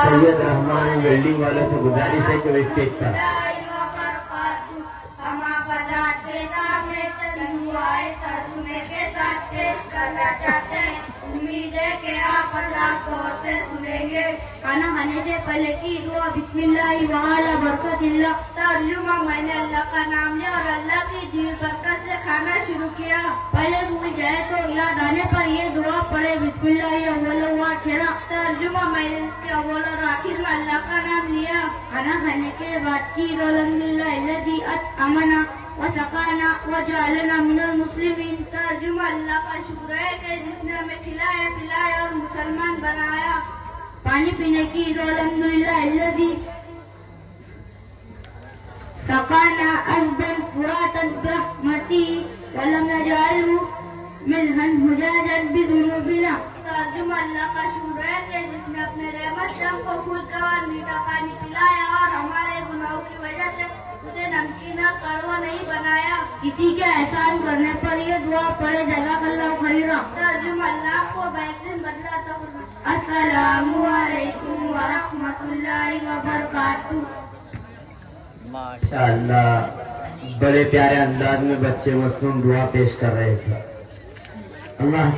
سید رحمان welding والوں سے گزارش ہے کہ وہ اسٹیج پر ہم آپ حضرات کے سامنے چند دعائیں ترجمے کے ساتھ پیش کرنا چاہتے ہیں. امید ہے کہ آپ حضرات غور سے سنیں گے. کھانا کھانے سے پہلے کی دعا بسم اللہ وعلی برکت اللہ. ترجمہ میں نے اللہ کا نام لیا اور اللہ کی دی برکت سے کھانا شروع کیا. پہلے بھول جائے تو یاد آنے پر یہ دعا پڑھے بسم اللہ اول و آخر. ترجمہ میں نے اس کے اول اور آخر میں اللہ کا نام لیا. کھانا کھانے کے بعد کی الحمدللہ الذی اطعمنا وسقانا وجعلنا من المسلمین. ترجمہ اللہ کا شکر ہے کہ جس نے ہمیں کھلایا پلایا اور مسلمان بنایا. پانی پینے کی الحمدللہ الذی سقانا عذبا فراتا برحمته ولم نجعله ملحا مجاجا بذنوبنا. ترجمہ اللہ کا شکر ہے کہ جس نے اپنے رحمت سے ہم کو خوشگوار میٹھا پانی پلایا اور ہمارے گناہوں کی وجہ سے اسے نمکین اور کڑوا نہیں بنایا. کسی کے احسان کرنے پر یہ دعا پڑھے جزاک اللہ خیرا. ترجمہ اللہ کو بہترین بدلہ عطا فرمائے. السلام علیکم ورحمۃ اللہ وبرکاتہ. ماشاءاللہ بڑے پیارے انداز میں بچے مصنون دعا پیش کر رہے تھے. اللہ